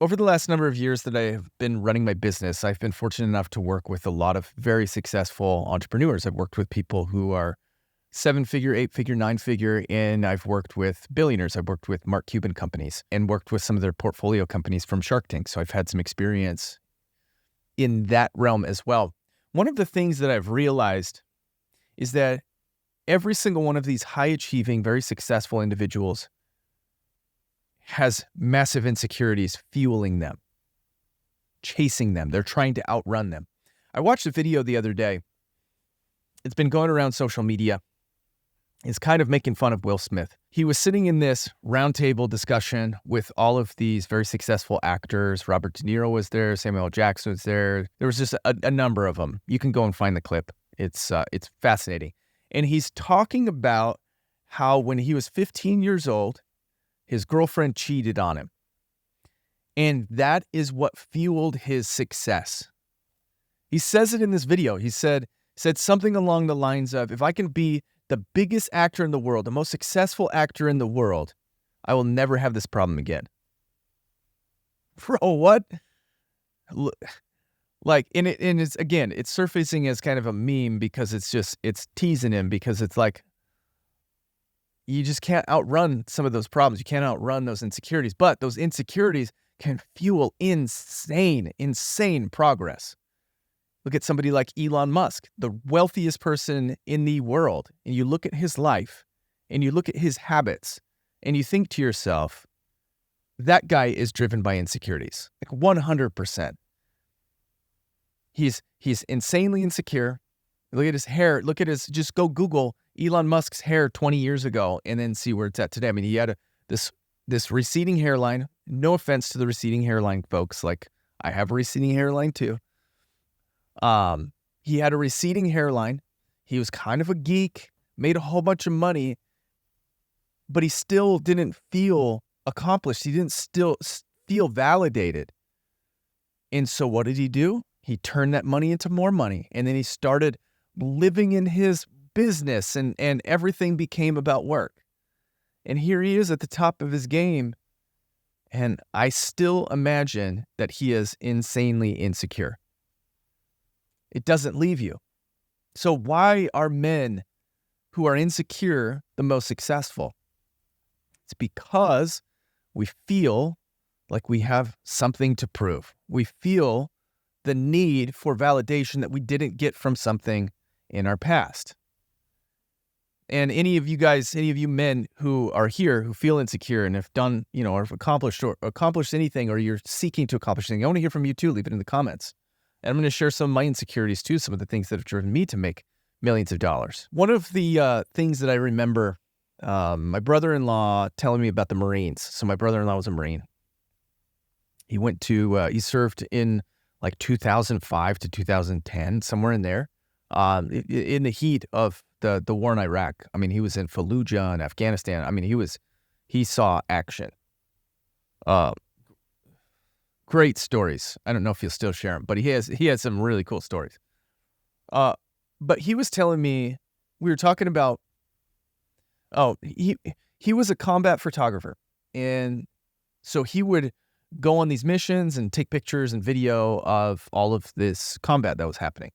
Over the last number of years that I've been running my business, I've been fortunate enough to work with a lot of very successful entrepreneurs. I've worked with people who are 7-figure, 8-figure, 9-figure, and I've worked with billionaires. I've worked with Mark Cuban companies and worked with some of their portfolio companies from Shark Tank. So I've had some experience in that realm as well. One of the things that I've realized is that every single one of these high-achieving, very successful individuals has massive insecurities fueling them, chasing them. They're trying to outrun them. I watched a video the other day. It's been going around social media. It's kind of making fun of Will Smith. He was sitting in this roundtable discussion with all of these very successful actors. Robert De Niro was there. Samuel L. Jackson was there. There was just a number of them. You can go and find the clip. It's fascinating. And he's talking about how when he was 15 years old, his girlfriend cheated on him. And that is what fueled his success. He says it in this video. He said something along the lines of, if I can be the biggest actor in the world, the most successful actor in the world, I will never have this problem again. Bro, what? Like, and it's surfacing as kind of a meme because it's teasing him, because it's like, you just can't outrun some of those problems. You can't outrun those insecurities, but those insecurities can fuel insane progress. Look at somebody like Elon Musk, the wealthiest person in the world, and you look at his life and you look at his habits and you think to yourself, that guy is driven by insecurities, like 100%. He's insanely insecure. Look at his hair. Just go Google Elon Musk's hair 20 years ago and then see where it's at today. I mean, he had this receding hairline. No offense to the receding hairline folks. Like, I have a receding hairline too. He had a receding hairline. He was kind of a geek, made a whole bunch of money, but he still didn't feel accomplished. He didn't still feel validated. And so what did he do? He turned that money into more money. And then he started living in his business, and everything became about work. And here he is at the top of his game. And I still imagine that he is insanely insecure. It doesn't leave you. So why are men who are insecure the most successful? It's because we feel like we have something to prove. We feel the need for validation that we didn't get from something in our past. And any of you men who are here who feel insecure and have done, or have accomplished anything, or you're seeking to accomplish anything, I want to hear from you too. Leave it in the comments. And I'm going to share some of my insecurities too, some of the things that have driven me to make millions of dollars. One of the things that I remember, my brother-in-law telling me about the Marines. So my brother-in-law was a Marine. He served in like 2005 to 2010, somewhere in there, in the heat of the war in Iraq. I mean, he was in Fallujah and Afghanistan. I mean, he saw action. Great stories. I don't know if he'll still share them, but he has some really cool stories. But he was telling me, we were talking about, he was a combat photographer. And so he would go on these missions and take pictures and video of all of this combat that was happening.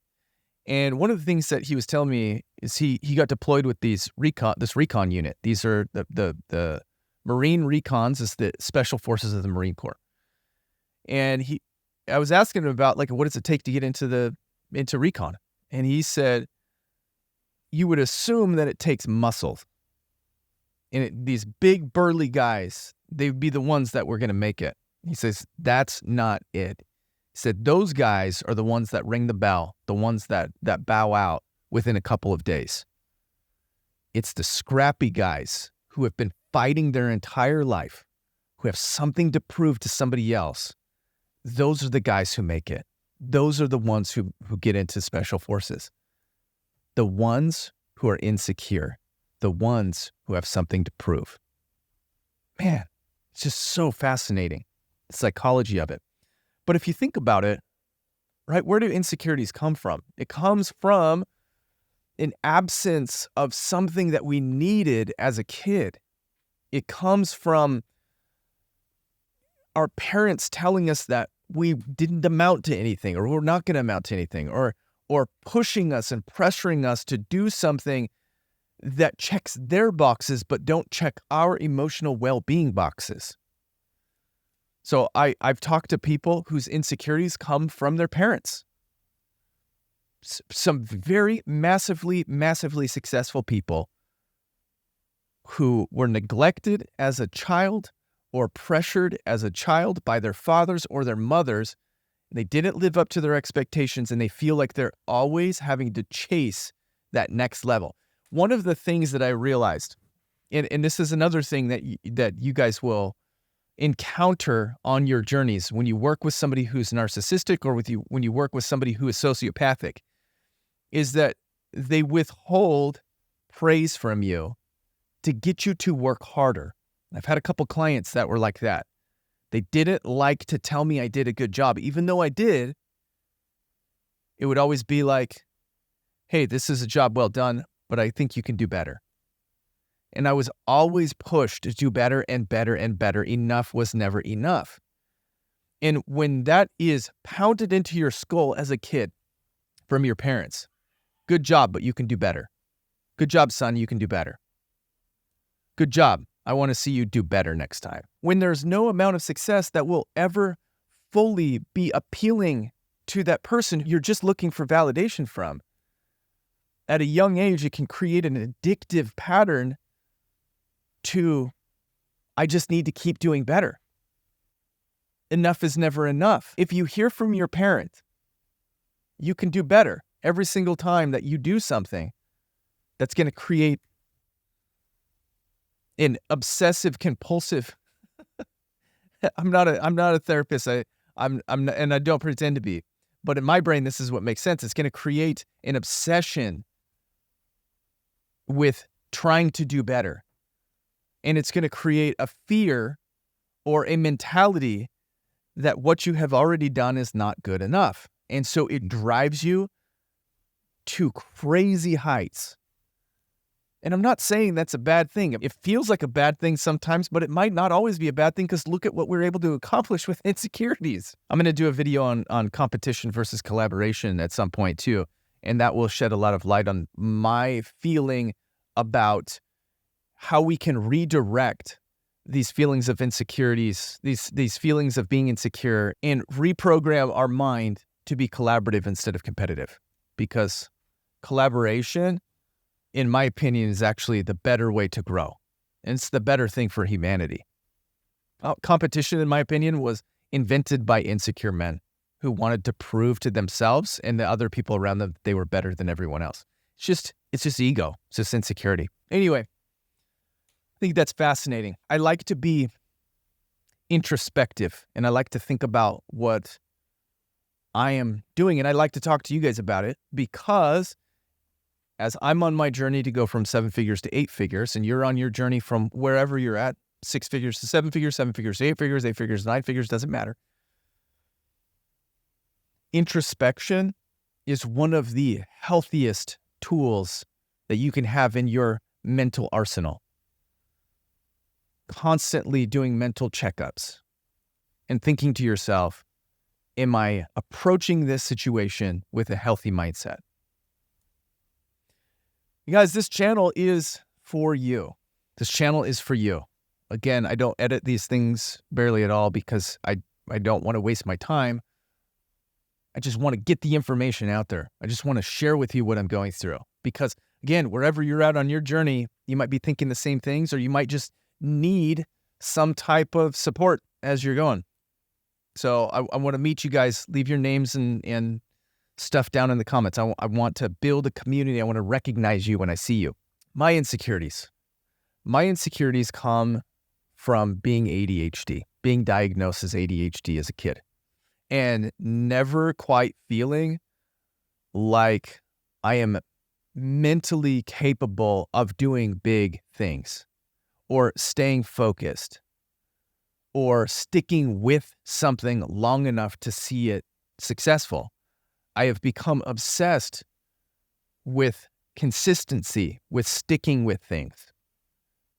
And one of the things that he was telling me is he got deployed with this recon unit. These are the Marine Recons, is the special forces of the Marine Corps. And I was asking him about, like, what does it take to get into recon? And he said, you would assume that it takes muscle. And these big burly guys, they'd be the ones that were going to make it. He says, that's not it. He said, those guys are the ones that ring the bell, the ones that bow out within a couple of days. It's the scrappy guys who have been fighting their entire life, who have something to prove to somebody else. Those are the guys who make it. Those are the ones who get into special forces. The ones who are insecure, the ones who have something to prove. Man, it's just so fascinating, the psychology of it. But if you think about it, right, where do insecurities come from? It comes from an absence of something that we needed as a kid. It comes from our parents telling us that we didn't amount to anything, or we're not going to amount to anything, or pushing us and pressuring us to do something that checks their boxes but don't check our emotional well-being boxes. So I've talked to people whose insecurities come from their parents. Some very massively successful people who were neglected as a child or pressured as a child by their fathers or their mothers. They didn't live up to their expectations, and they feel like they're always having to chase that next level. One of the things that I realized, and this is another thing that you guys will encounter on your journeys when you work with somebody who's narcissistic, or when you work with somebody who is sociopathic, is that they withhold praise from you to get you to work harder. I've had a couple clients that were like that. They didn't like to tell me I did a good job. Even though I did, it would always be like, hey, this is a job well done, but I think you can do better. And I was always pushed to do better and better and better. Enough was never enough. And when that is pounded into your skull as a kid from your parents, good job, but you can do better. Good job, son, you can do better. Good job. I want to see you do better next time. When there's no amount of success that will ever fully be appealing to that person you're just looking for validation from, at a young age, it can create an addictive pattern to, I just need to keep doing better. Enough is never enough. If you hear from your parent, you can do better every single time that you do something, that's going to create an obsessive compulsive. I'm not a therapist. I'm not, and I don't pretend to be. But in my brain, this is what makes sense. It's going to create an obsession with trying to do better. And it's going to create a fear or a mentality that what you have already done is not good enough. And so it drives you to crazy heights. And I'm not saying that's a bad thing. It feels like a bad thing sometimes, but it might not always be a bad thing, because look at what we're able to accomplish with insecurities. I'm going to do a video on competition versus collaboration at some point too, and that will shed a lot of light on my feeling about how we can redirect these feelings of insecurities, these feelings of being insecure, and reprogram our mind to be collaborative instead of competitive. Because collaboration, in my opinion, is actually the better way to grow. And it's the better thing for humanity. Competition, in my opinion, was invented by insecure men who wanted to prove to themselves and the other people around them that they were better than everyone else. It's just ego. It's just insecurity. Anyway, I think that's fascinating. I like to be introspective, and I like to think about what I am doing, and I like to talk to you guys about it, because as I'm on my journey to go from 7 figures to 8 figures, and you're on your journey from wherever you're at, 6 figures to 7 figures, 7 figures to 8 figures, 8 figures to 9 figures, doesn't matter. Introspection is one of the healthiest tools that you can have in your mental arsenal. Constantly doing mental checkups and thinking to yourself, am I approaching this situation with a healthy mindset? You guys, this channel is for you. This channel is for you. Again, I don't edit these things barely at all, because I don't want to waste my time. I just want to get the information out there. I just want to share with you what I'm going through. Because again, wherever you're at on your journey, you might be thinking the same things, or you might just need some type of support as you're going. So I want to meet you guys. Leave your names and stuff down in the comments. I want to build a community. I want to recognize you when I see you. My insecurities come from being ADHD, being diagnosed as ADHD as a kid, and never quite feeling like I am mentally capable of doing big things, or staying focused, or sticking with something long enough to see it successful. I have become obsessed with consistency, with sticking with things.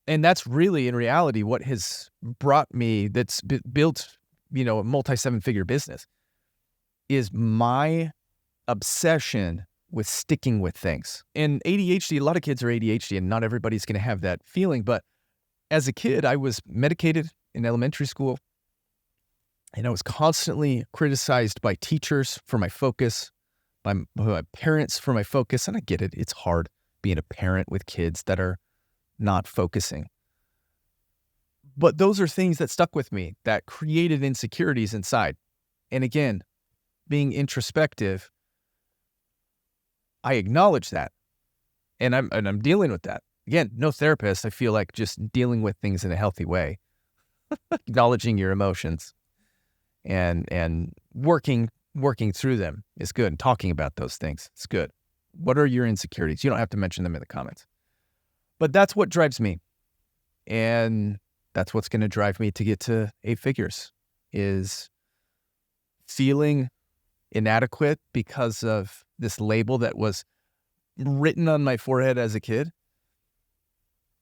And that's really, in reality, what has brought me, that's built a multi-seven-figure business, is my obsession with sticking with things. And ADHD, a lot of kids are ADHD, and not everybody's going to have that feeling. But as a kid, I was medicated in elementary school, and I was constantly criticized by teachers for my focus, by my parents for my focus. And I get it. It's hard being a parent with kids that are not focusing. But those are things that stuck with me, that created insecurities inside. And again, being introspective, I acknowledge that, and I'm dealing with that. Again, no therapist. I feel like just dealing with things in a healthy way, acknowledging your emotions, and working through them is good. And talking about those things, it's good. What are your insecurities? You don't have to mention them in the comments, but that's what drives me, and that's what's going to drive me to get to 8 figures, is feeling inadequate because of this label that was written on my forehead as a kid,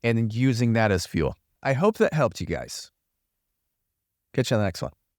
and using that as fuel. I hope that helped you guys. Catch you on the next one.